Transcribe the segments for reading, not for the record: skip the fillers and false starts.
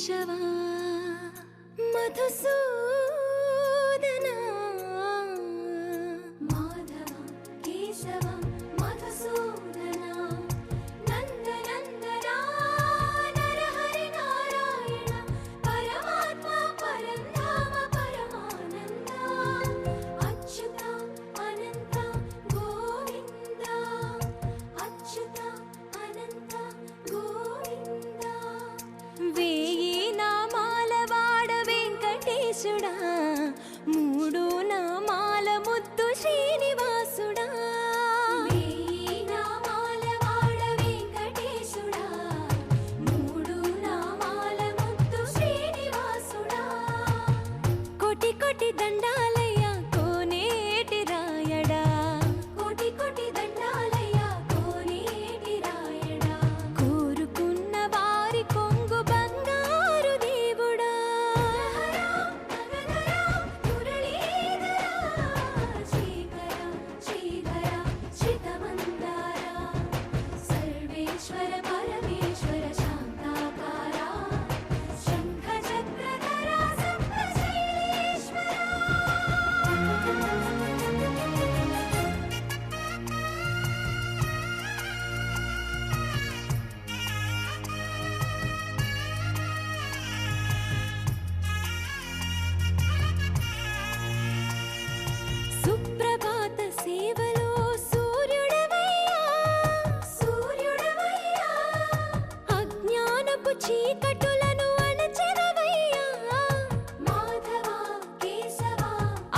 కేశవా మధుసూదనా మాధవ కేశవ మధుసూదనా నందనందనా నరహరి నారాయణ పరమాత్మ పరంధామ పరమానంద అచ్యుత అనంత గోవింద అచ్యుత అనంత గోవింద వేయి నామాల వాడ వెంకటేశుడా మూడు నామాల ముద్దు శ్రీనివాసుడా వేయి నామాల వాడ వెంకటేశుడా మూడు నామాల ముద్దు శ్రీనివాసుడా కోటి కోటి దండాలయ్యా కోనేటి రాయడా కోటి కోటి దండాలయ్యా కోనేటి రాయడా కోరుకున్న వారి కొంగు బంగారు దేవుడా శ్రీకర శ్రీధర శ్రితమందార సర్వేశ్వర పరమేశ్వర శాంతాకార శంఖ చక్రధర సప్తశైలేశ్వర సుప్రభాత సేవలో సూర్యుడవయ్యా సూర్యుడవయ్యా అజ్ఞానపు చీకటులను అణచెదవయ్యా మాధవ కేశవ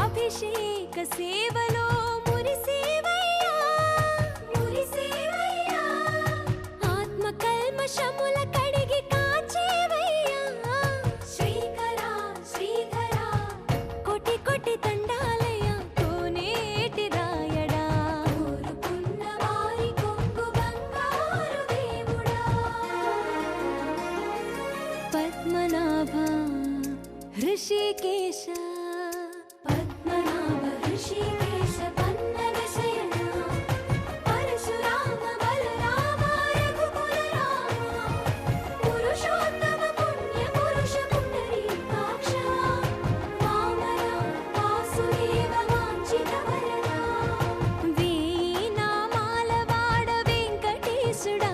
అభిషేక సేవలో మురిసేవయ్యా మురిసేవయ్యా ఆత్మ కల్మషముల కడిగి కాచేవయ్యా శ్రీకర శ్రీధర కోటి కోటి దండాలయ్యా కోనేటి రాయడా కోరుకున్న వారి కొంగు బంగారు దేవుడా పద్మనాభ హృషికేశ పద్మనాభ హృషికేశ పన్నగ శయన పరశురామ బలరామ రఘుకుల రామ పురుషోత్తమ పుణ్య పురుష పుండరీకాక్ష వామన వాసుదేవ వాంఛిత వరద వేయి నామాల వాడ వెంకటేశుడా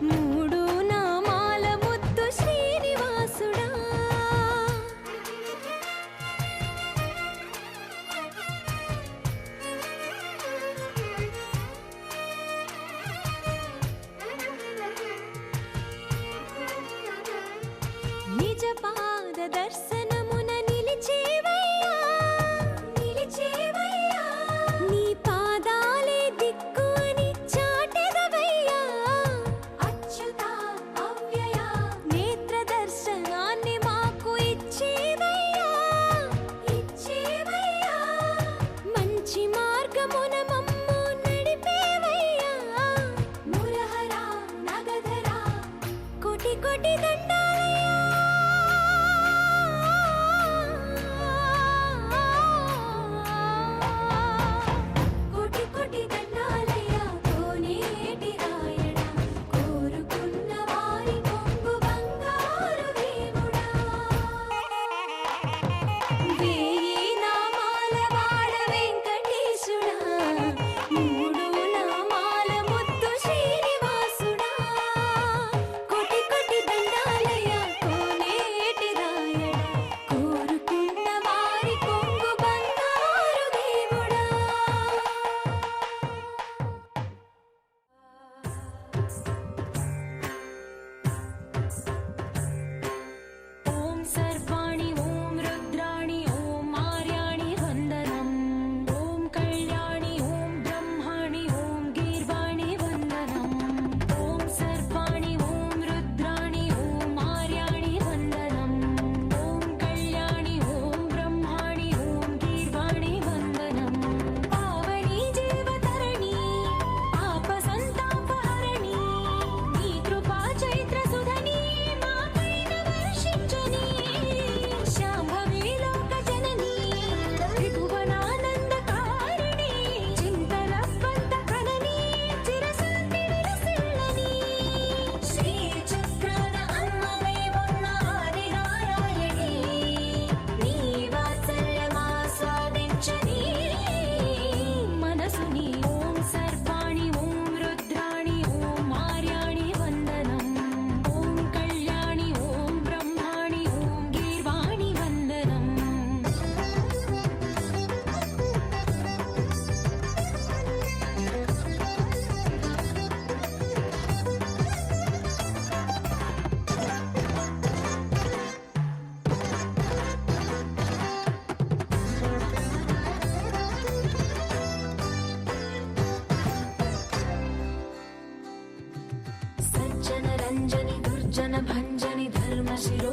మూడు నామాల ముద్దు శ్రీనివాసుడా నిజ పాద దర్శనమున నిలిచేవయ్యా నిలిచేవయ్యా నీ పాదాలే దిక్కు అని చాటెదవయ్యా అచ్యుత అవ్యయ నేత్ర దర్శనాన్ని మాకు ఇచ్చేవయ్యా ఇచ్చేవయ్యా మంచి మార్గమున మమ్ము నడిపేవయ్యా మురహర నగధర కోటి కోటి దండాలయ్యా కోటి కోటి దండాలయ్యా కోనేటి రాయడా కోరుకున్న వారి కొంగు బంగారు దేవుడా వేయి నామాల వాడ వెంకటేశుడా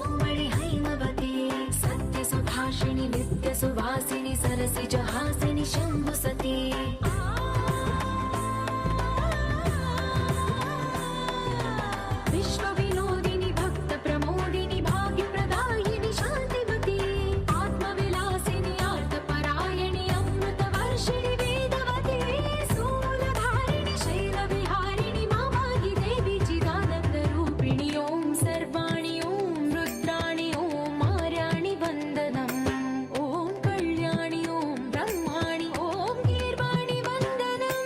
शिरोमणि हैमवती सत्यसुभाषिणि नित्यसुवासिनि सरसिजहासिनि शम्भुसती विश्वविनोदिनि भक्तप्रमोदिनि भाग्यप्रदायिनि शान्तिमती आत्मविलासिनि आर्तपरायणि अमृतवर्षिणि वेदवती स्थूलधारिणि शैलविहारिणि मामाहि देवी चिदानन्दरूपिणि ॐ सर्वाणि ॐ रुद्राणि ॐ मार्याणि वन्दनम् ॐ कल्याणि ॐ ब्रह्माणि ॐ गीर्वाणि वन्दनम्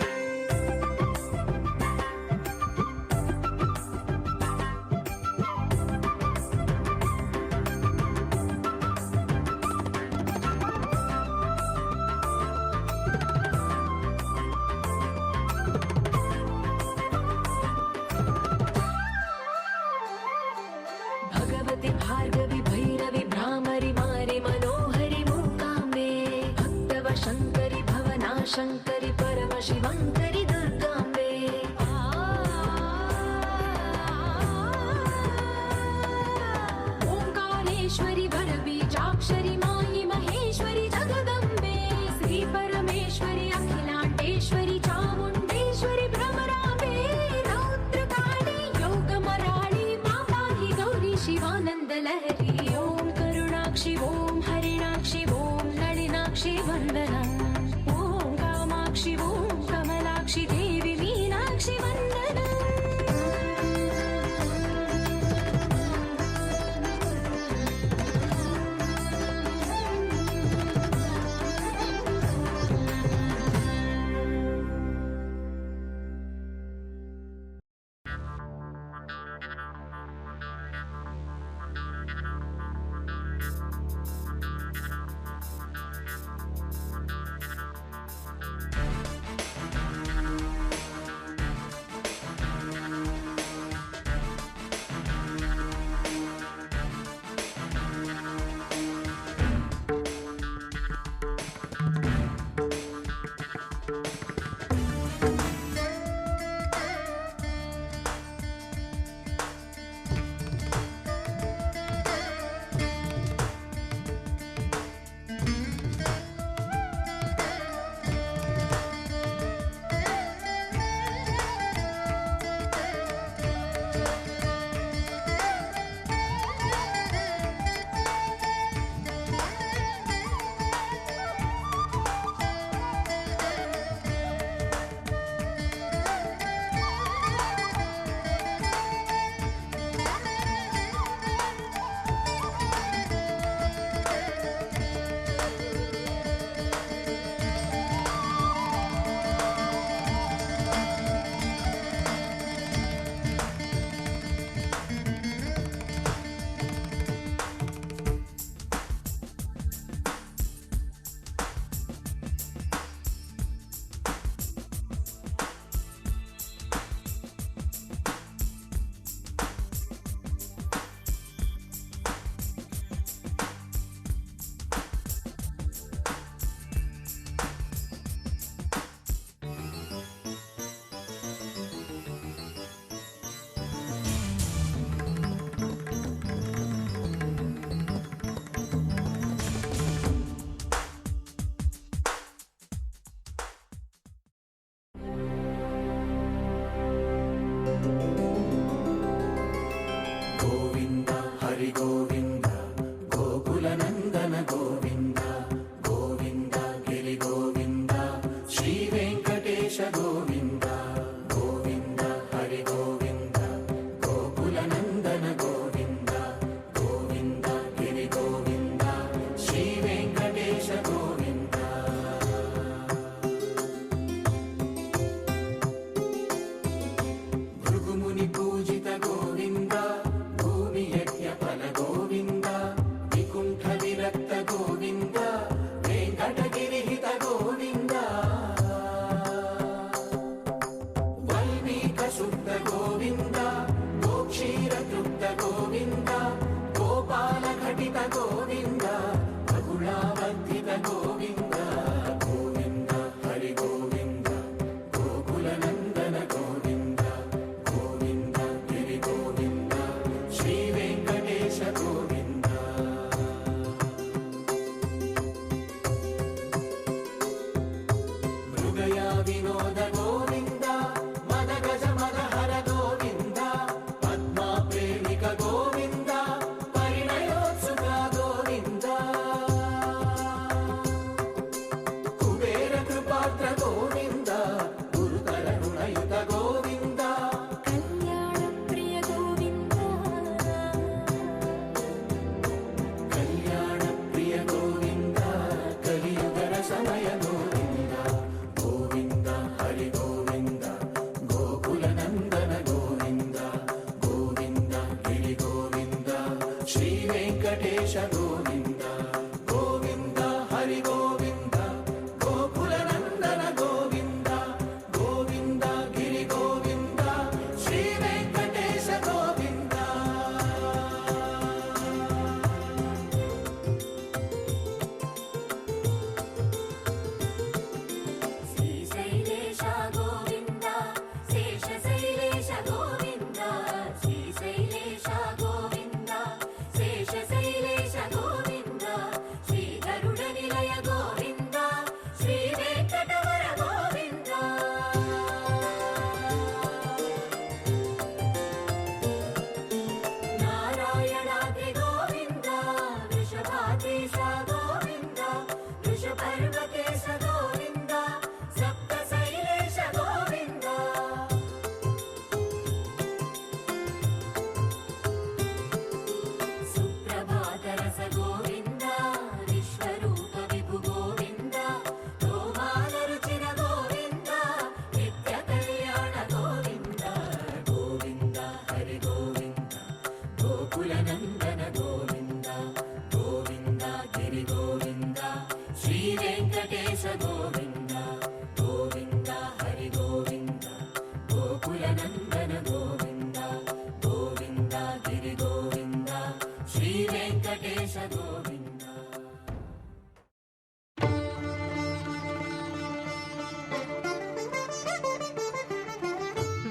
भगवति भार्गवि भैरवि भ्रामरि मारि मनोहरि मूकाम्बे भक्तवशङ्करि भवनाशङ्करि परमशिवङ्करि दुर्गाम्बे ओङ्कारेश्वरि वरबीजाक्षरि मायि महेश्वरि जगदम्बे श्रीपरमेश्वरि अखिलाण्डेश्वरि चामुण्डेश्वरि भ्रमराम्बे रौद्रकाली योगमराळि माताहि गौरी शिवानन्दलहरी ॐ करुणाक्षि ॐ हरिणाक्षि ॐ नलिनाक्षि वन्दनम् ॐ कामाक्षि ॐ कमलाक्षि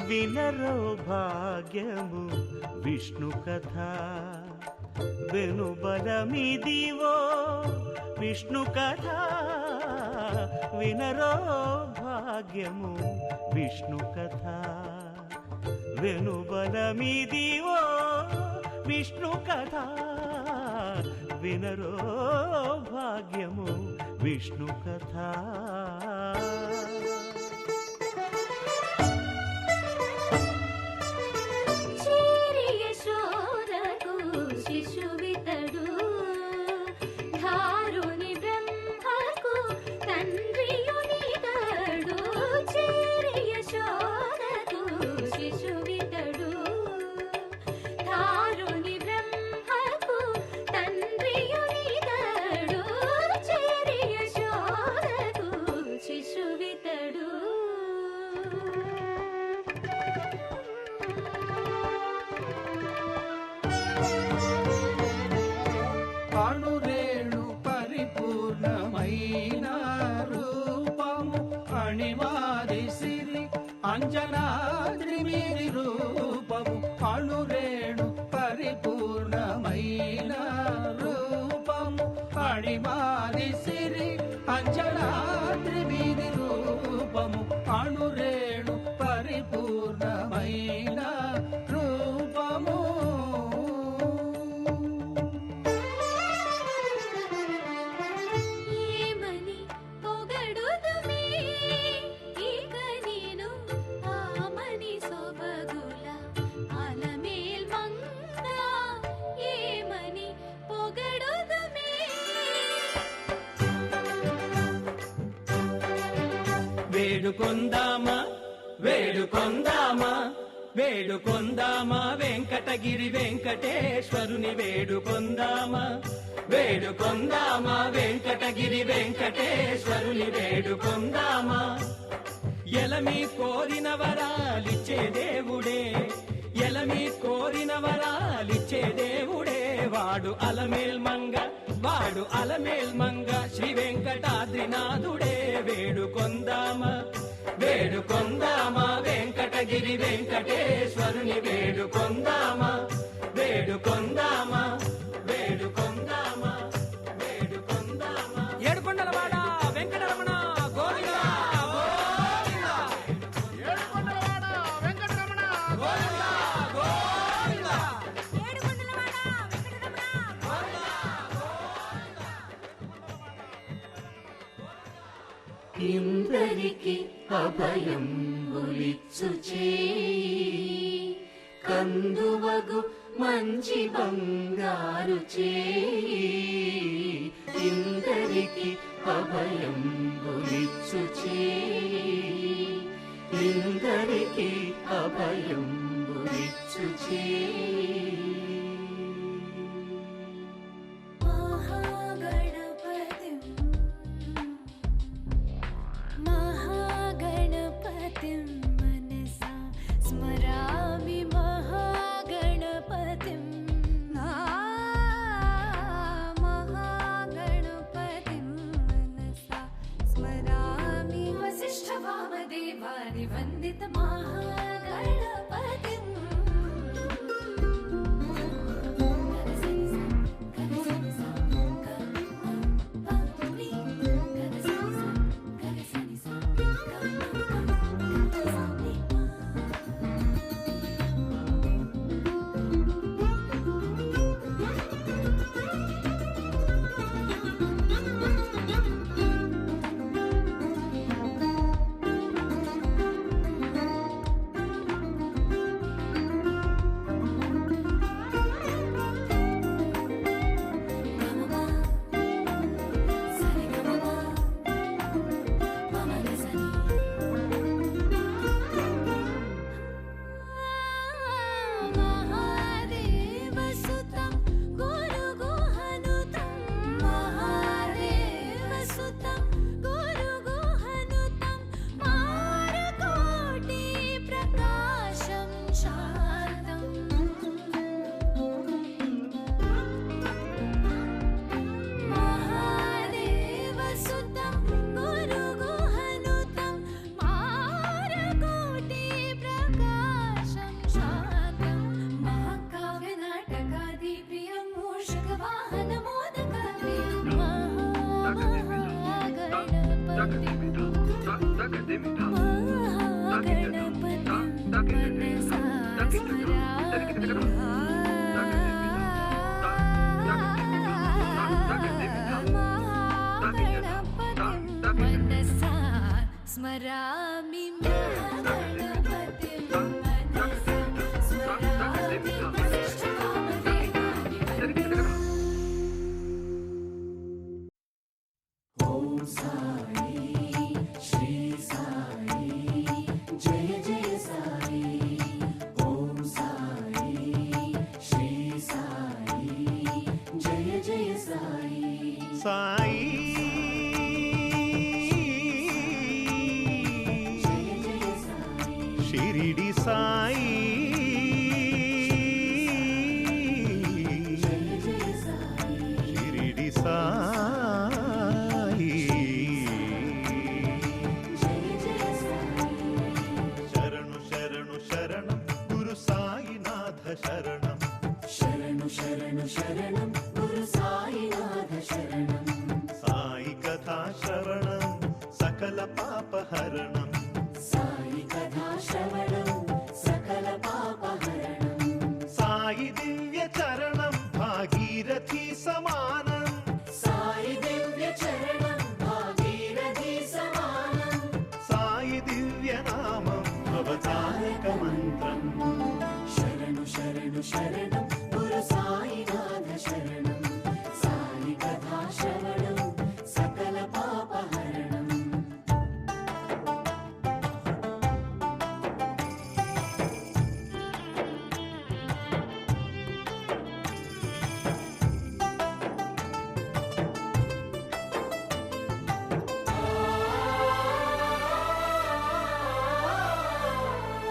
వినరో భాగ్యము విష్ణు కథ వెనుబలమిదివో విష్ణు కథ వినరో భాగ్యము విష్ణు కథ వెనుబలమిదివో విష్ణు కథ వినరో భాగ్యము విష్ణు కథ శిశువితడు ధారుని బ్రహ్మకు తండ్రియునితడు చేరి యశోదకు శిశువితడు ధారుని బ్రహ్మకు తండ్రియునితడు చేరి యశోదకు శిశువితడు అణురేణు పరిపూర్ణమైన రూపము అణిమాది సిరి అంజనాద్రి మీరి రూపము అణురేణు పరిపూర్ణమైన రూపము అణిమాది సిరి అంజనాద్రి మీరి రూపము అణురేణు పరిపూర్ణమైన రూపము వేడుకొందామా వేడుకొందామా వేడుకొందామా వెంకటగిరి వెంకటేశ్వరుని వేడుకొందామా వేడుకొందామా వెంకటగిరి వెంకటేశ్వరుని వేడుకొందామా ఎలమి కోరిన వరాలిచ్చే దేవుడే ఎలమి కోరిన వరాలిచ్చే దేవుడే వాడు అలమేల్మంగ శ్రీ వెంకటాద్రినాథుడే వేడుకొందామా వేడుకొందామా వెంకటగిరి వెంకటేశ్వరుని వేడుకొందామా వేడుకొందామా వేడుకొందామా వేడుకొందామా ఏడుకొండలవాడ వెంకటరమణ గోవిందా గోవిందా ఏడుకొండలవాడ వెంకటరమణ గోవిందా గోవిందా ఏడుకొండలవాడ వెంకటరమణ గోవిందా ఇందరికి అభయం బులిచ్చు చేయి కందువగు మంచి బంగారు చేయి ఇందరికి అభయం బులిచ్చు చేయి ఇందరికి అభయం బులిచ్చు చేయి मनसा स्मरामि महागणपतिं महागणपतिं मनसा स्मरामि वसिष्ठवामदेवानि वन्दित महागणपतिम् मनसा स्मरामि महागणपतिं मनसा स्मरामि वसिष्ठकामधेनानि ఓం సాయి శ్రీ సాయి జయ జయ సాయి ఓం సాయి శ్రీ సాయి జయ జయ సాయి సాయి జయ జయ సాయి షిరిడి సాయి జయ జయ సాయి షిరిడి సాయి జయ జయ సాయి శరణు శరణు శరణం గురు సాయినాథ శరణం శరణు శరణు శరణం గురు సాయినాథ శరణం సాయి కథా శ్రవణం సకల పాపహరణం సాయి కథా శ్రవణం సకల పాపహరణం సాయి దివ్య చరణం భాగీరథి సమానం సాయి దివ్య చరణం భాగీరథి సమానం సాయి దివ్య నామం అవతారక మంత్రం శరణు శరణు శరణం గురు సాయినాథ శరణం సాయి కథా శ్రవణం సకల పాపహరణం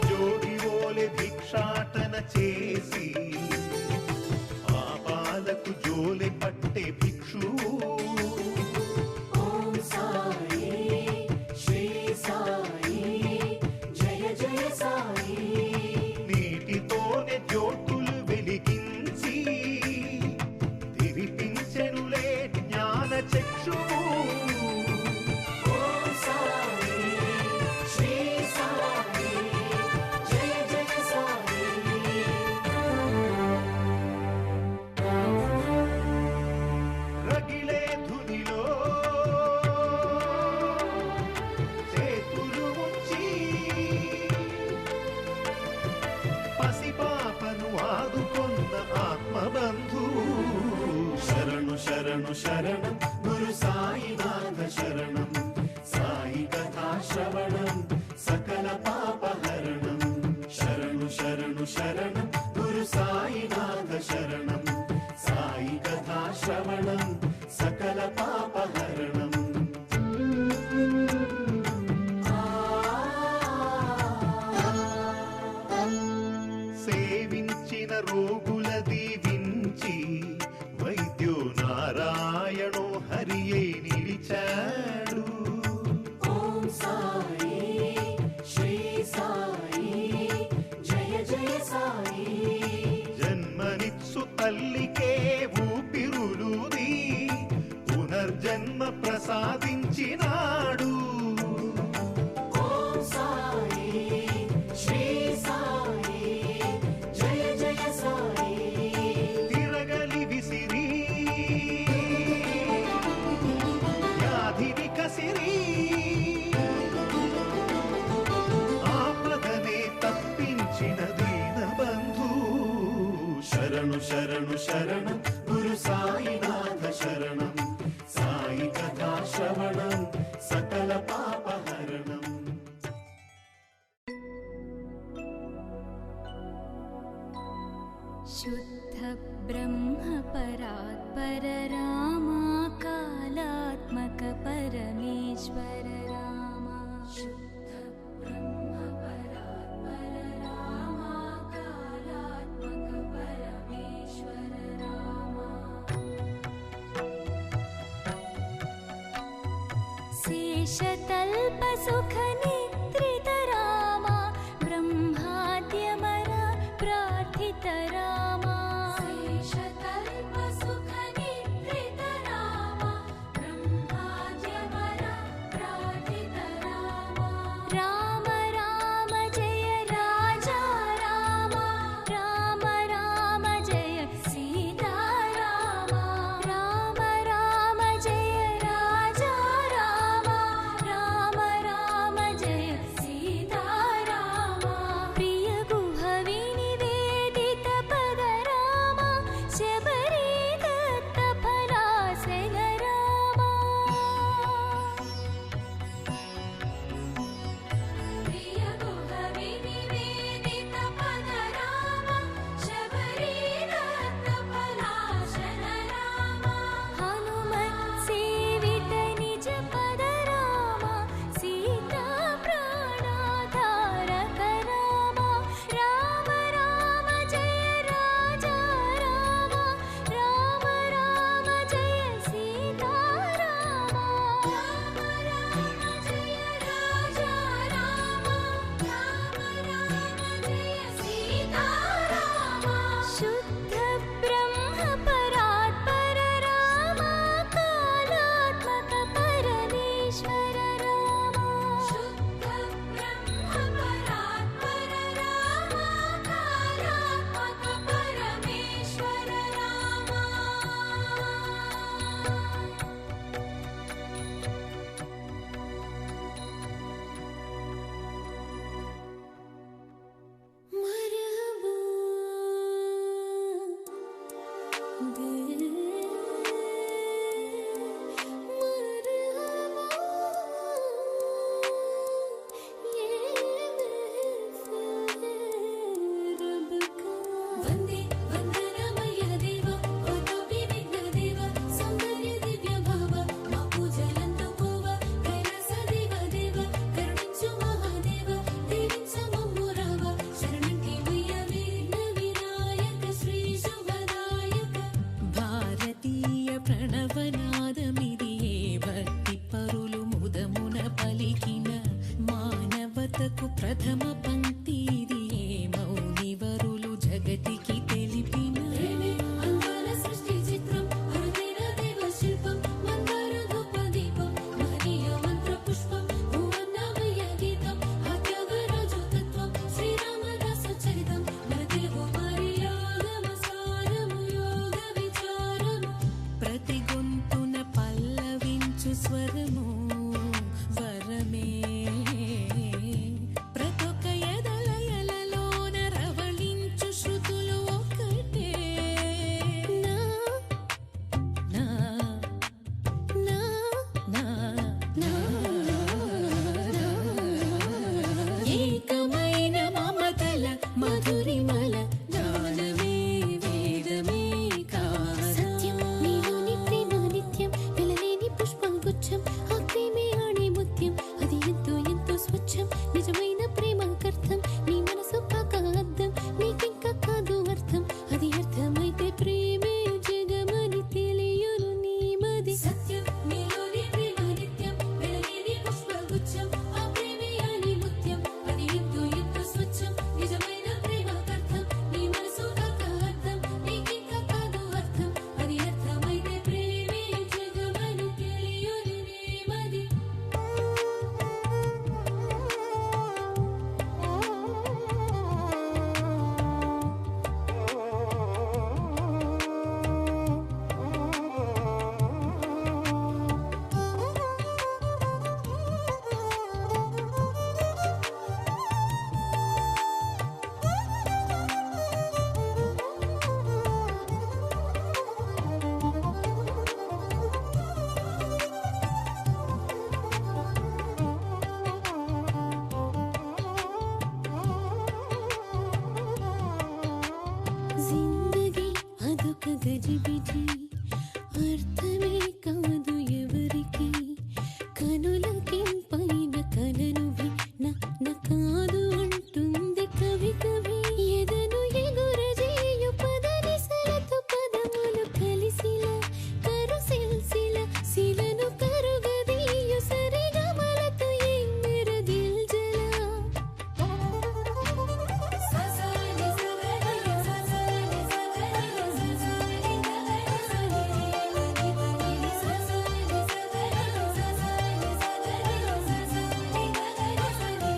జోగి ఓలె భిక్షాటన చేసి పాపాలకు జోలె పట్టే భిక్షువు ఓం సాయి శ్రీ సాయి జయ జయ సాయి నీటితోనే జ్యోతులు వెలిగించి తిరిపించెనులే జ్ఞాన చక్షువు ఓం సాయి శ్రీ సాయి జయ జయ సాయి రగిలే ధునిలో చేతులు ఉంచి పసిపాపను ఆదుకొన్న ఆత్మబంధు శరణు శరణు శరణం గురు సాయినాథ శరణం సాయి కథా శ్రవణం సకల పాపహరణం శరణు శరణు శరణం గురు సాయినాథ శరణం సాయి కథా శ్రవణం సకల పాపహరణం సేవించిన రోగుల దీవించి వైద్యో నారాయణో హరియై నిలిచాడు ఓం సాయి శ్రీ సాయి జయ జయ సాయి జన్మనిత్సు తల్లికే ఊపిరులూది పునర్జన్మ ప్రసాదించినాడు ఓం సాయి శ్రీ సాయి జయ జయ సాయి తిరగలి విసిరి వ్యాధిని కసిరి ఆపదనే తప్పించిన దీనబంధు శరణు శరణు శరణం గురు సాయినాథ శరణం సాయి కథా శ్రవణం సకల పాపహరణం शुद्ध ब्रह्म परात्पर रामा कालात्मक परमेश्वर रामा शुद्ध ब्रह्म परात्पर रामा कालात्मक परमेश्वर रामा शेषतल्प सुख निद्रित रामा ब्रह्माद्यमर प्रार्थित रामा शेषतल्प सुख निद्रित रामा ब्रह्माद्यमर प्रार्थित रामा राम राम जय राजा रामा राम राम जय सीता रामा राम राम जय राजा रामा మాతకు ప్రథమ పంక్తి ఇది మౌనివరులు జగతికి తెలిపిన అందాల సృష్టి చిత్రం అరుదైన దేవ శిల్పం మందార ధూప దీపం మహనీయ మంత్ర పుష్పం భువన్నమయ గీతం అత్యాగరాజు తత్వం శ్రీరామదాసు చరితం మన తెలుగు మరియాగమ సారము యోగ విచారము ప్రతి గొంతున పల్లవించు స్వరము వరమే ప్రతొక ఎదలయలలోన రవళించు శృతులు ఒకటే నా నా నా నా నా ఏకమైన మమతల మధురిమల జ్ఞానమే వేదమే సత్యం నీలోని ప్రేమ నిత్యం వెలలేని పుష్పగుచ్చం ఆ ప్రేమే ఆడే ముత్యం అది ఎంతో ఎంతో స్వచ్ఛం నిజమైన ప్రేమకర్థం నీ మనసు కాక అర్థం నీకింకా కాదు అర్థం అది అర్థమైతే ప్రేమే జగమని తెలియను నీ మది సత్యం నీలోని ప్రేమ నిత్యం వెలలేని పుష్పగుచ్చం ఆ ప్రేమే ఆడే ముత్యం అది ఎంతో ఎంతో స్వచ్ఛం నిజమైన ప్రేమకర్థం నీ మనసు కాక అర్థం నీకింకా కాదు అర్థం అది అర్థమైతే ప్రేమే జగమని తెలియను నీ మది జిందగీ అదొక గజిబిజి అర్థమే కాదు ఎవరికి కనులకింపైన కలను నా కాదు అంటుంది కవి కవి ఎదను ఎగురజేయు పదనిసలతో పదములు కలిసిలా కరుసిల్సిల శిలను కరుగదీయు సరిగమలతో ఎమ్మెర దిల్జలా ససాని సగరి ససాని సగరి ససాని గగరి సని పని ససాని సగరి ససాని సగరి ససాని గగరి సని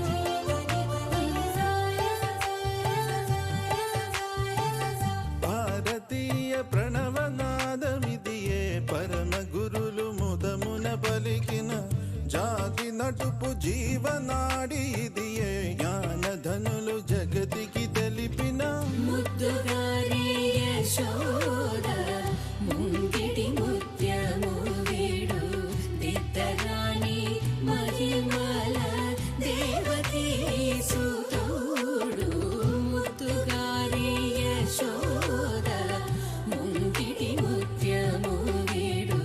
భారతీయ ప్రణవనాదమిదియే పరమ గురులు ముదమున పలికిన జాతి నటుపు జీవనాడి ఇదియే జ్ఞానధనులు జగతికి తెలిపిన ముద్దుగారే యశోద ముంగిటి ముత్యము వీడు దిద్దరాణి మహిమల దేవతీ సుతుడు ముద్దుగారే యశోద ముంగిటి ముత్యము వీడు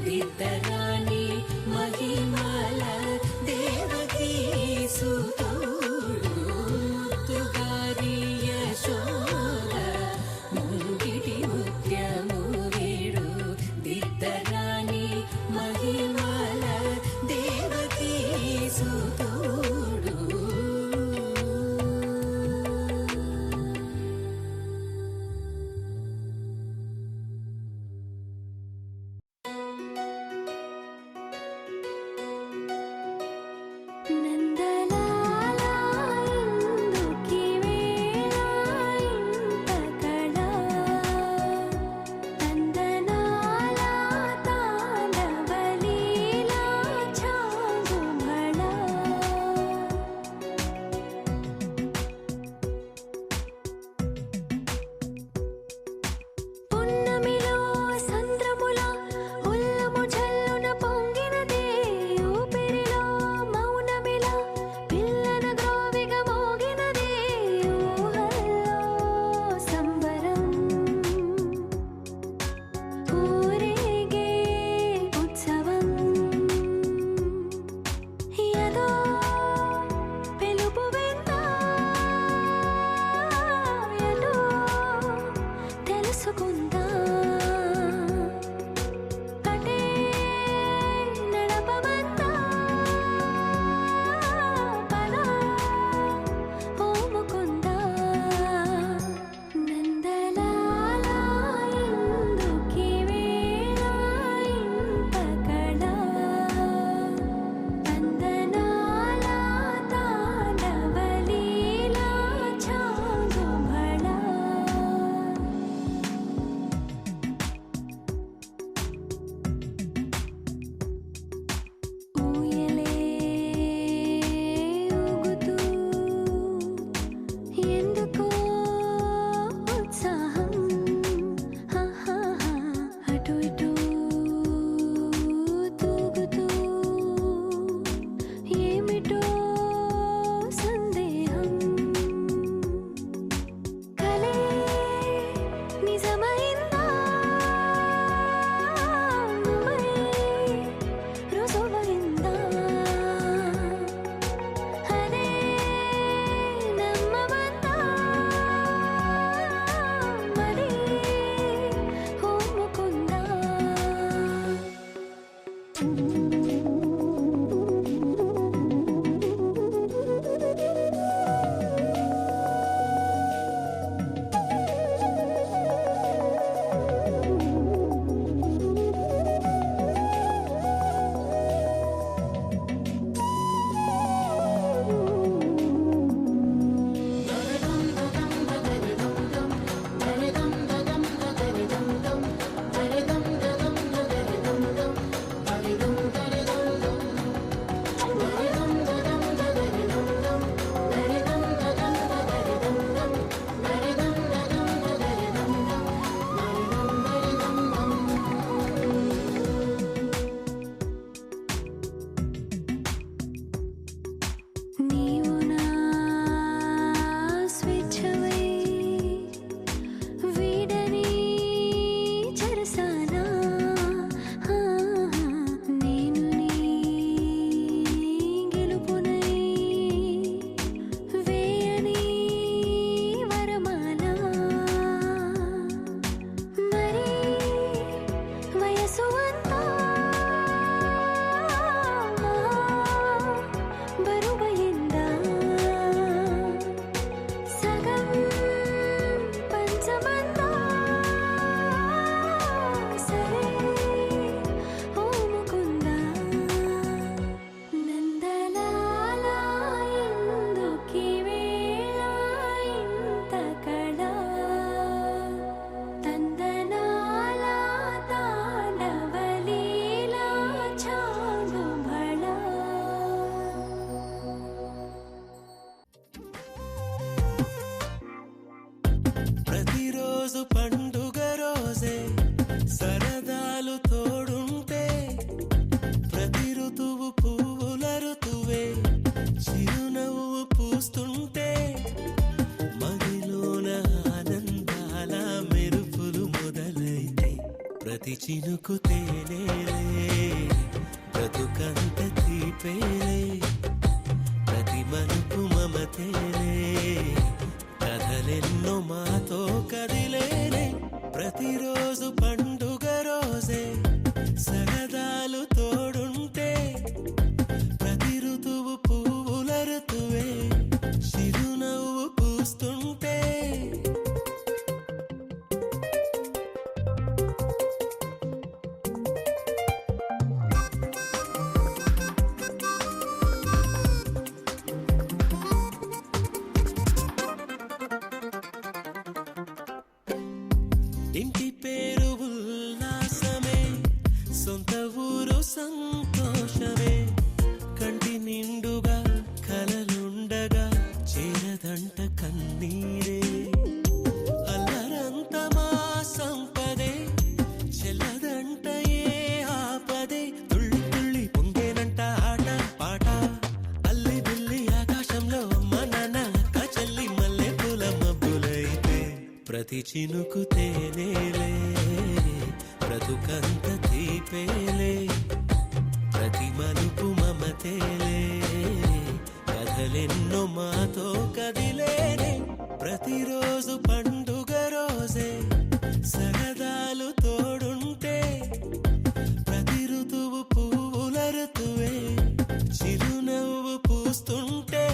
దిద్దరాణి మహిమల దేవతీ సుతుడు ముద్దుగారి యశోద ముంగిటి ముత్యము ప్రతిరోజు పండుగ రోజే సరదాలు తోడుంటే ప్రతి ఋతువు పువ్వుల ఋతువే చిరునవ్వు పూస్తుంటే మదిలోన ఆనందాల మెరుపులు మొదలైతే ప్రతి చినుకు తేనేలే బ్రతుకంత తీపేలే ప్రతి మలుపు మమతేలే కథలెన్నో మాతో కదిలేనే ప్రతిరోజు పండుగ రోజే సరదాలు తోడుంటే ప్రతి ఋతువు పువ్వుల ఋతువే చిరునవ్వు పూస్తుంటే ఇంటి పేరు ఉల్లాసమే సొంత ఊరు సంతోషమే కంటి నిండుగా కలలుండగా చేరదంట కన్నీరే అల్లరంత మా సంపదే చెల్లదంట ఏ ఆపదే తుళ్ళి తుళ్ళి పొంగేనంట ఆట పాట అల్లి బిల్లి ఆకాశంలో అమ్మ నాన్న అక్క చెల్లి మల్లె పూల మబ్బులైతే ప్రతి చినుకు తేనేలే బ్రతుకంత తీపేలే ప్రతి మలుపు మమతేలే కథలెన్నో మాతో కదిలేనే ప్రతిరోజు పండుగ రోజే సరదాలు తోడుంటే ప్రతి ఋతువు పువ్వుల ఋతువే చిరునవ్వు పూస్తుంటే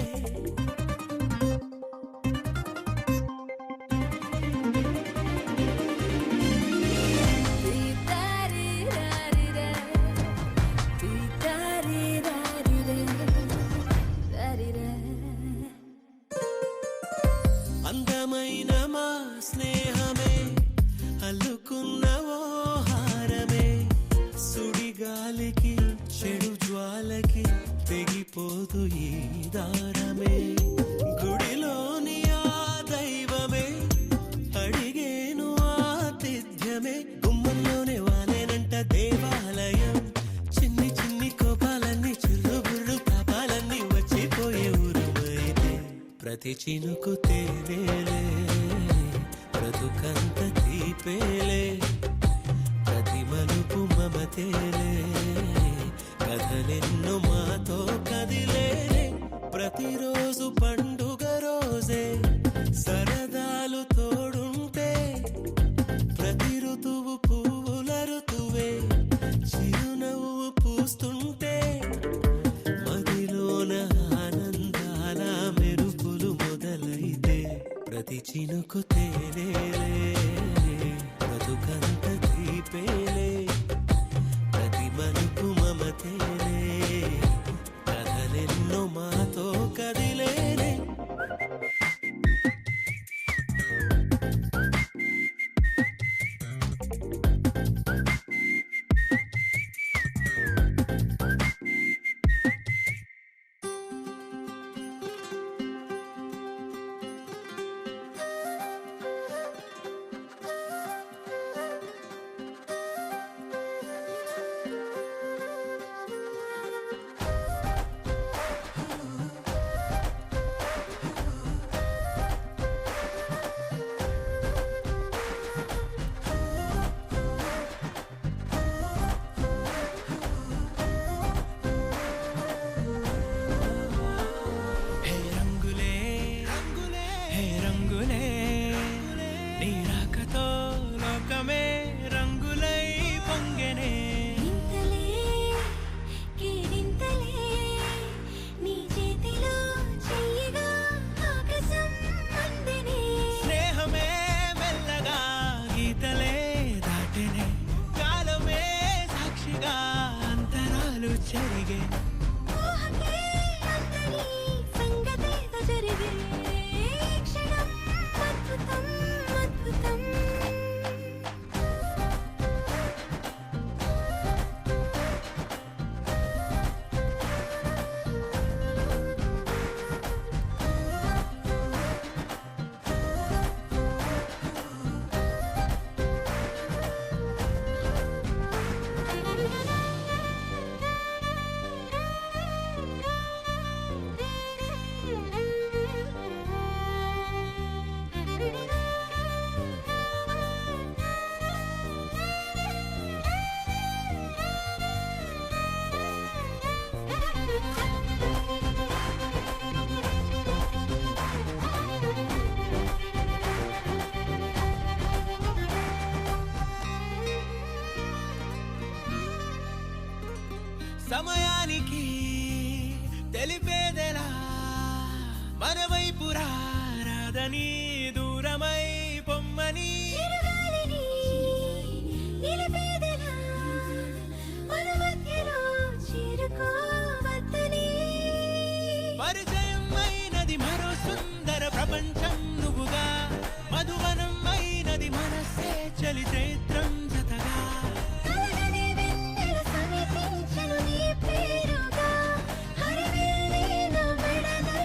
అందమైన మా స్నేహమే అల్లుకున్న ఓ హారమే సుడిగాలికి చెడు జ్వాలకి తెగిపోదు ఈ దారమే గుడిలోని ఆ దైవమే అడిగేను ఆతిథ్యమే గుమ్మంలోనే వాలేనంట దేవాలయం చిన్ని చిన్ని కోపాలన్నీ చిల్లుబుర్రు తాపాలన్నీ వచ్చిపోయే ఊరుమైతే ప్రతి చినుకు తేనేలే బ్రతుకంత తీపేలే ప్రతి మలుపు మమతేలే కథలెన్నో మాతో కదిలేనే ప్రతిరోజు పండుగ రోజే సరదాలు తోడుంటే ప్రతి ఋతువు పువ్వుల ఋతువే చిరునవ్వు పూస్తుంటే మదిలోన ఆనందాల మెరుపులు మొదలైతే ప్రతి చినుకు తేనేలే బ్రతుకంత తీపేలే ప్రతి మలుపు మమతేలే కథలెన్నో మాతో కదిలేనే సమయానికి తెలిపేదెలా మన వైపు రాదని దూరమై పొమ్మని చిరుగాలిని నిలిపేదెలా మన మధ్యలో చేరుకోవద్దని పరిచయం అయినది మరో సుందర ప్రపంచం నువ్వుగా మధువనం అయినది మనసే చలి చైత్రం జతగా కలగని వెన్నెల సమీపించను నీ పేరుగా హరివెల్లి నా మెడనల్లను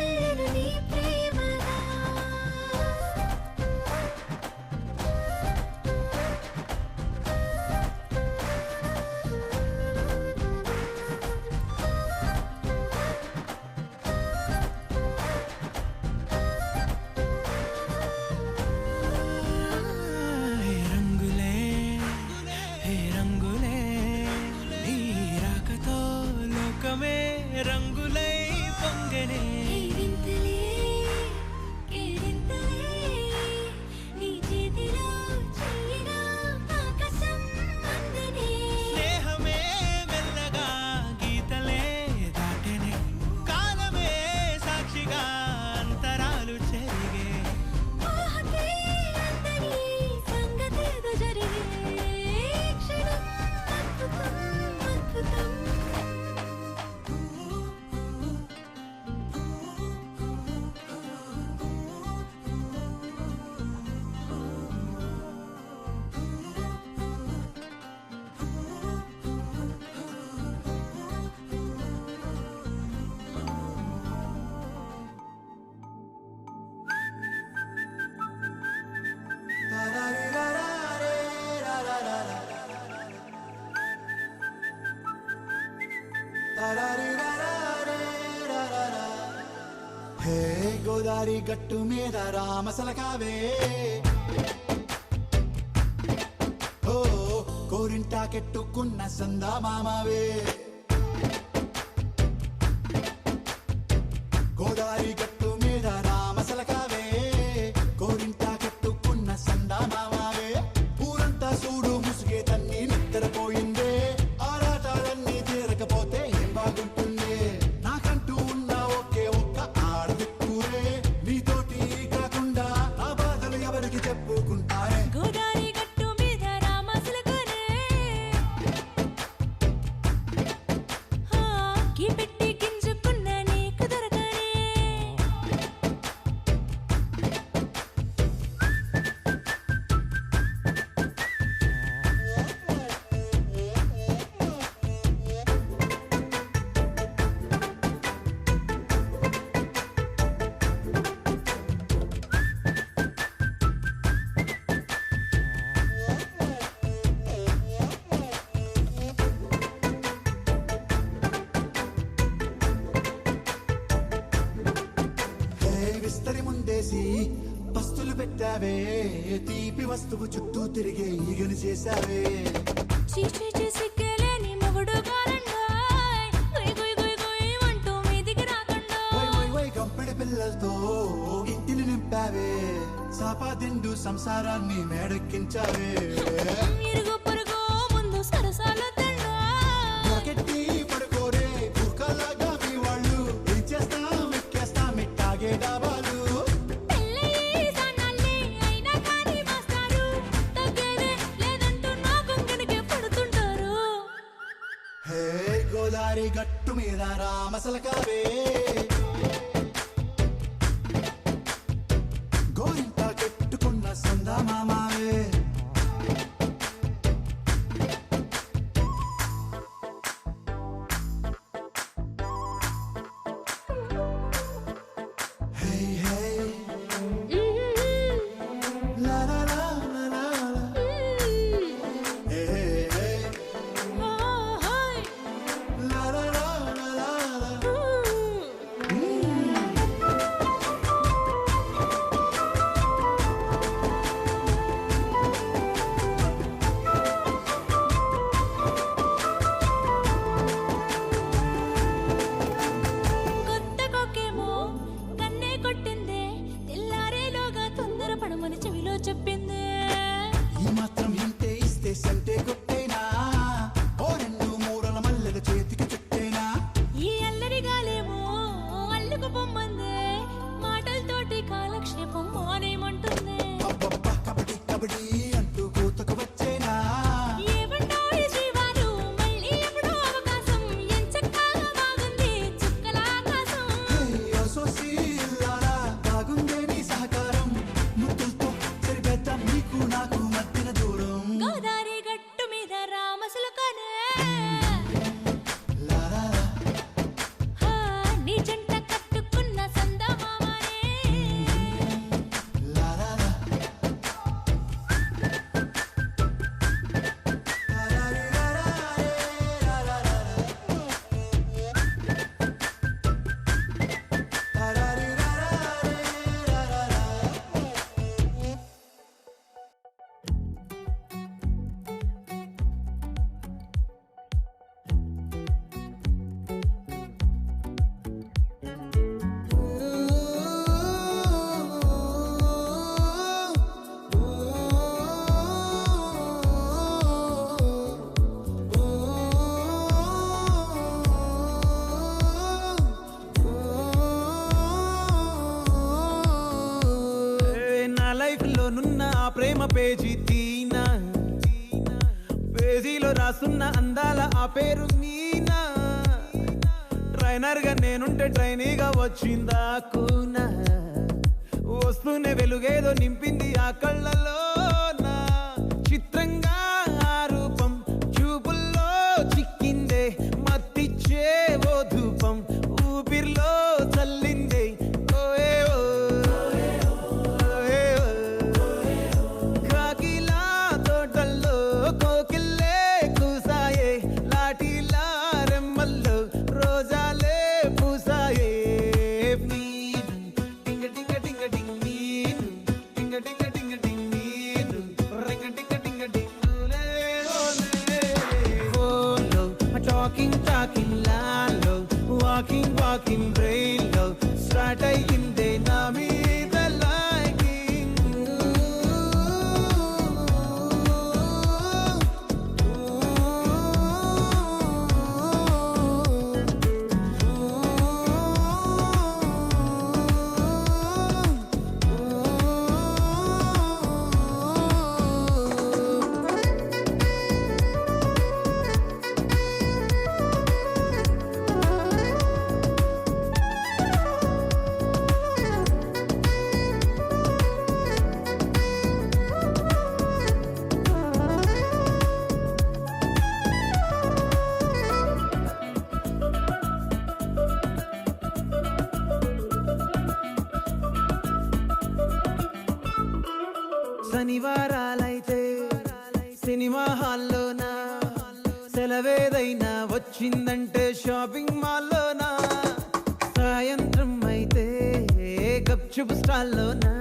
నీ ప్రేమగా హే రంగులే హే రంగులే నీ రాకతో లోకమే రంగులై పొంగనే వింతలే కేరింతలే నీ చేతిలో చెయ్యినా ఆకాశం అందనే స్నేహమే మెల్లగా గీతలే దాటెనే కాలమే సాక్షిగా అంతరాలు చెరిగే ఊహకే అందని సంగతేదో జరిగే క్షణం అద్భుతం అద్భుతం హే గోదారి గట్టు మీద రామసలకావే ఓ కోరింటా కెట్టుకున్న సందా మామావే గోదారి గట్టు మీద రామసలకావే కోరింటా కెట్టుకున్న సందా మామావే ఊరంతా చూడు ముసుగే తన్ని నిద్రపోయిందే ఆరాటాలన్నీ తీరకపోతే ఏం బాగుంటుంది నాకంటూ ఉన్న ఒకే ఒక్క ఆడదిక్కురే నీతోటి కాకుండా నా బాధలు ఎవరికి చెప్పుకుంటారే గోదారి గట్టు మీద రామసలకనే కీ పెట్టి గింజుకున్న నీకు దొరకనే హే విస్తరి ముందేసి పస్తులు పెట్టావే తీపి వస్తువు చుట్టూ తిరిగే ఈగను చేశావే చీచీ సిగ్గలేని మొగుడు గారండాయ్ గుయ్ గుయ్ గుయ్ గుయ్ అంటూ మీదికి రాకుండా వై వై వై గంపెడి పిల్లలతో ఇంటిని నింపావే సాపాదిండు సంసారాన్ని మేడెక్కించావే ఇరుగు పొరుగు ముందు సరసాల తండా దొరకెట్టి పడుకోరే కుక్కలాగా మీ వాళ్ళు ఏం చేస్తాం ఎక్కేస్తాం ఇట్టాగే డాబాలు పెళ్ళయి సన్నాళ్ళే అయినా కానీ మాస్తారు తగ్గేదే లేదంటూ నా కొంగనికే పడుతుంటారు హే గోదారి గట్టు మీద రామసలకావే గోరింట కెట్టుకున్న సందా మామావే హే హే లా లా లా లా లా లా. హే హే హే లా లా లా లా లా లా. కొత్త కొక్కేమో కన్నే కొట్టిందే తెల్లారేలోగా తొందర పడమని చెవిలో చెప్పిందే ఈ మాత్రం ఇంటే ఇస్తే సంటే కొట్టేనా ఓ రెండు మూరల మల్లెల చేతికి చుట్టేనా నున్న ఆ ప్రేమ పేజీ తీనా, పేజీలో రాసున్న అందాల ఆ పేరు మీనా. ట్రైనర్ గా నేనుంటే ట్రైనీగా వచ్చిందా కూనా, వస్తూనే వెలుగేదో నింపింది ఆ కళ్ళలో. చిత్రంగా ఆ రూపం చూపుల్లో చిక్కిందే, మత్తిచ్చే ఓ ధూపం ఊపిరిలో చల్లిందే. ఓయే ఓ ఓయే ఓ. కాకిలా తోటల్లో కోకిల్లే కూసాయే, లాఠీలా రెమ్మల్లో రోజాలే పూసాయే. టింగ టింగ టింగ టింగ్ నీరు, టింగ టింగ టింగ టింగ్ నీరు, రింగ టింగ టింగ టింగ్ ఓలే ఓలే. ఓలో టాకింగ్ టాకింగ్ లాలో, వాకింగ్ వాకింగ్ బ్రెయిన్లో స్టార్ట్ అయ్యిందే నా మీద లైకింగ్. శనివారాలైతే సినిమా హాల్లోనా, సెలవేదైనా వచ్చిందంటే షాపింగ్ మాల్లోనా, సాయంత్రం అయితే గప్చుప్ స్టాల్లోనా,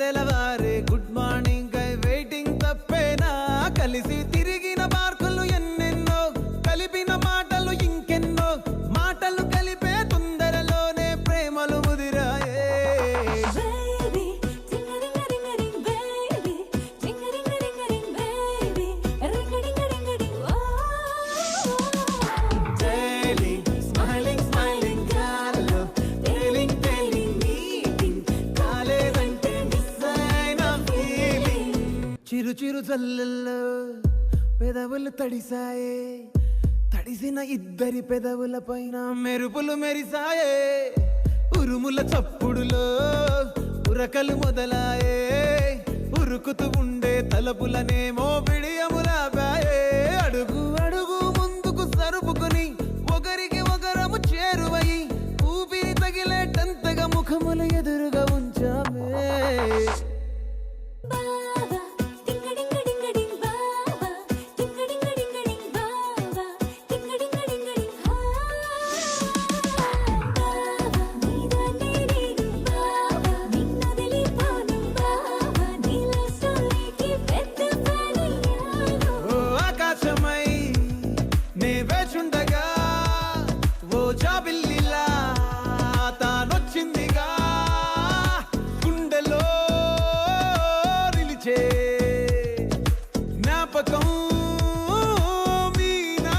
తెలవారే గుడ్ మార్నింగ్ ఐ వెయిటింగ్ తప్పేనా. కలిసి తిరిగిన పార్కులు ఎన్నెన్నో, కలిపిన మాటలు ఇంకెన్నో, మాటలు కలిపే తొందరలోనే ప్రేమలు ముదిరాయే. Baby, ting a ding a ding a ding, baby, ting a ding a ding a ding, baby, ring a ding a ding a ding, oh. Daily, smiling, smiling, గాల్లో tailing, tailing, meeting, కాలేదంటే miss అయిన feeling. చిరు చిరు చల్లల్లో పెదవులు తడిసాయే, తడిసిన ఇద్దరి పెదవుల పైన మెరుపులు మెరిసాయే. ఉరుముల చప్పుడులో ఉరకలు మొదలాయే, ఉరుకుతూ ఉండే తలపులనేమో బిడియములాపాయే. అడుగు అడుగు ముందుకు సరుపుకుని ఒకరికి ఒకరము చేరువయి, ఊపిరి తగిలేటంతగా ముఖములు ఎదురుగా ఉంచామే. Baba, ting a ding a ding a ding, baba, ting a ding a ding a ding, baba, ting a ding a ding a ding, ha. Baba, నీదాన్ని నేను బాబా, నిన్ను వదిలిపోను బాబా, నీలో స్టోరీకి పెద్ద ఫ్యాన్ అయ్యాను. ఓ ఆకాశమై నే వేచుండగా, ఓ జాబిల్లిలా తానొచ్చిందిగా, గుండెలో నిలిచే జ్ఞాపకం మీనా.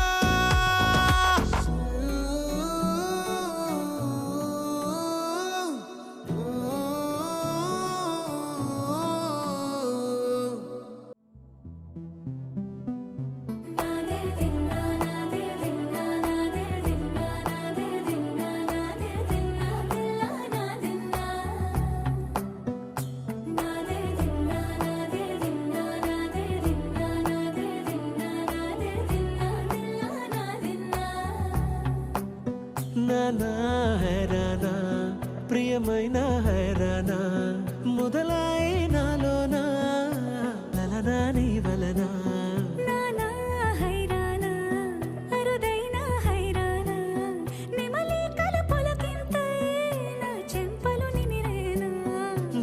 నాదే దిన్నా నాదే దిన్నా నాదే దిన్నా నాదే దిన్నా నాదే దిన్నా దిల్లా నాదిన్నా. నాదే దిన్నా నాదే దిన్నా నాదే దిన్నా నాదే దిన్నా నాదే దిన్నా దిల్లా నాదిన్నా. నానా హైరానా, ప్రియమైన హైరానా, మొదలై నాలోనా లలనా నీ వలనా. నానా హైరానా, అరుదైన హైరానా, నెమలి కలుపులకింతై నా చెంపలు నిమిరేనా.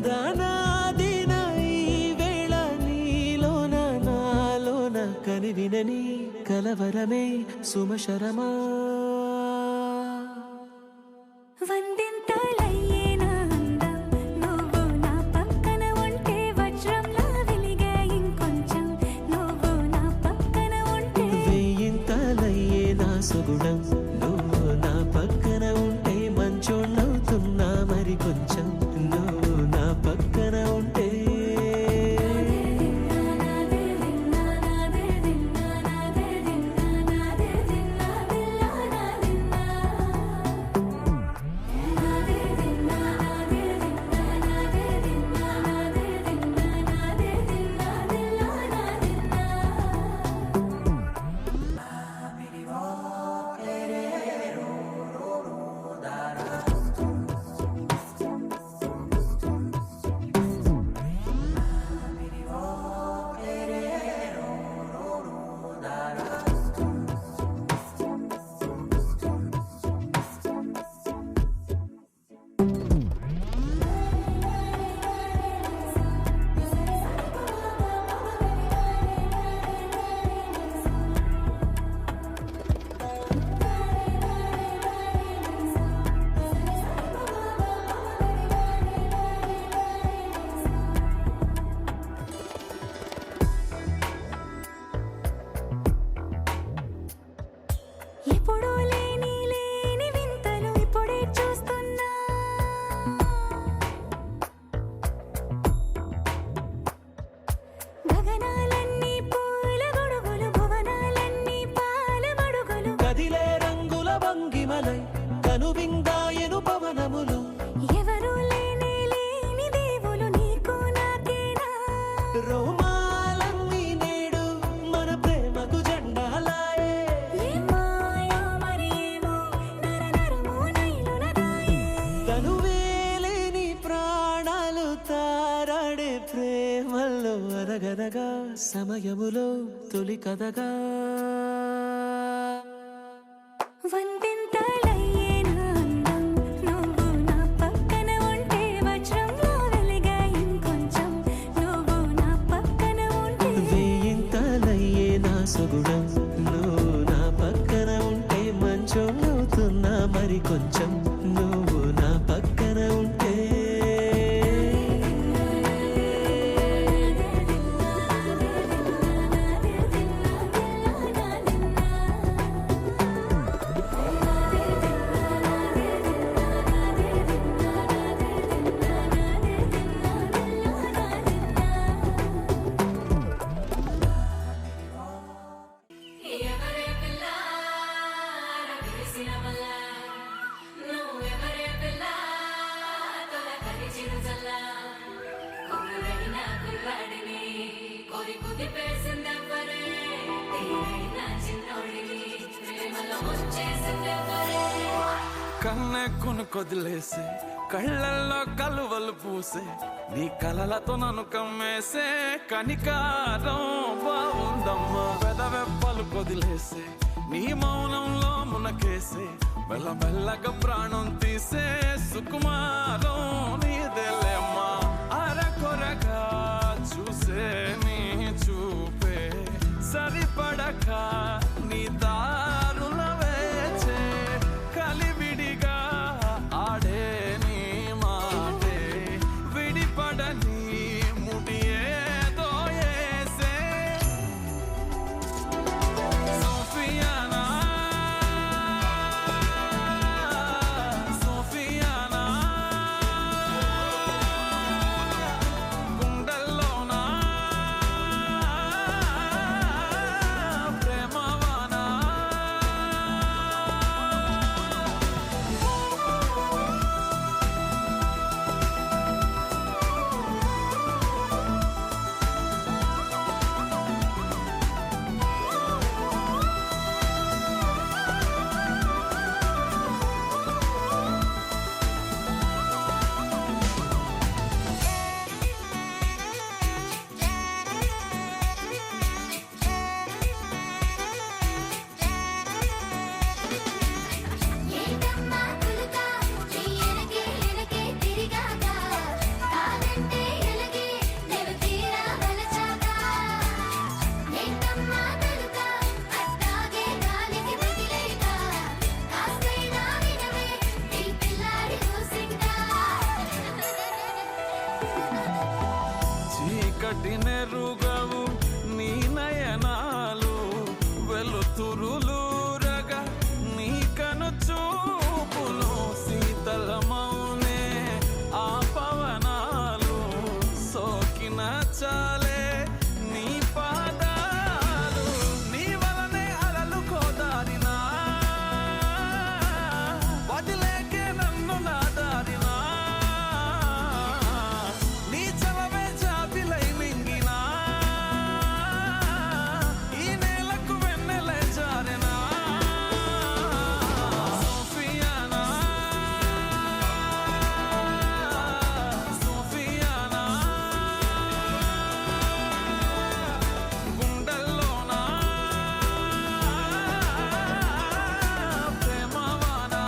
దానాదిన ఈ వేళ నీలోన నాలోన కనివినని కలవరమే సుమశరమా. వందింతలయ్యేనా అందం, నువ్వు నా పక్కన ఉంటే వజ్రంలా వెలిగే ఇంకొంచెం, నువ్వు నా పక్కన ఉంటే. వెయ్యింతలయ్యే నా సుగుణం, నువ్వు నా పక్కన ఉంటే మంచోళ్ళవుతున్నా మరి కొంచెం, నువ్వు నా పక్కన ఉంటే అనగనగా సమయములో తొలి కథగా వందింతలయ్యేనా అందం నువ్వు నా పక్కన ఉంటే వజ్రంలో వెలిగా ఇంకొంచెం నువ్వు నా పక్కన ఉంటే వేయింతలయ్యే నా సొగుడం నువ్వు నా పక్కన ఉంటే మంచం అవుతున్నా మరి కొంచెం నువ్వు నా పక్కన ఉంటే ఎవరే పిల్ల రవిసిన వల్ల నువ్వెవరే పిల్ల తొలకరి చిరుజల్ల కొనురైన కుర్రాడిని కోరి కుదిపేసిందెవ్వరే తీరైన చిన్నోడిని ప్రేమలో ముంచేసిందెవ్వరే కన్నె కొదిలేసే కళ్ళల్లో కలువలు పూసే నీ కలలతో నన్ను కమ్మేసే కనికారం బాగుందమ్మా పెదవెప్పలు కొదిలేసే నీ మౌనంలో మునకేసే మెల్లమెల్లగా ప్రాణం తీసే సుకుమారం నీదేలేమ్మా అరకొరగా చూసే నీ చూపే సరిపడక నీ దారుల వేచే కలివిడిగా ఆడే నీ మాటే విడిపడని ముడి ఏదో ఏసే సోఫియానా సోఫియానా గుండెల్లోనా ప్రేమవానా ఏంటమ్మా కులుక ఎనకే ఎనకే తిరిగాక కాదంటే ఎలగే నేను తీరా వలచాక ఏంటమ్మా తలుక అట్టాగే గాలికి వదిలేక కాస్తైనా వినవే ఈ పిల్లాడి ఊసింకా చీకటి నెరుగవు నీ నయనాలు వెలుతురులూరగా నీ కను చూపులు శీతలమౌనే ఆ పవనాలు సోకిన చాలే నీ పాదాలు నీ వలనే అలలు కోదారినా వదిలేకే నన్ను నా దారినా నీ చలవే జాబిలై మింగినా ఈ నేలకు వెన్నెలే జారెనా సోఫియానా సోఫియానా గుండెల్లోనా ప్రేమవానా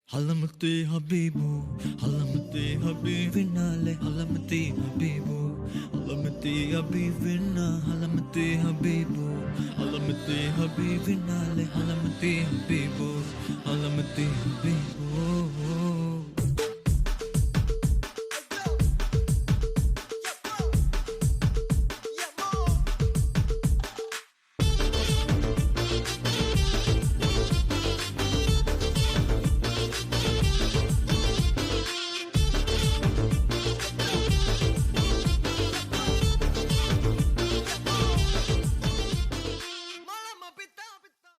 హలమతి హబీబు హలమతి హబీబినాలే హలమతి హబీబు హలమతి హబీబినా హలమతి హబీబు హలమతి హబీబినాలే హలమతి హబీబు హలమతి హబీబు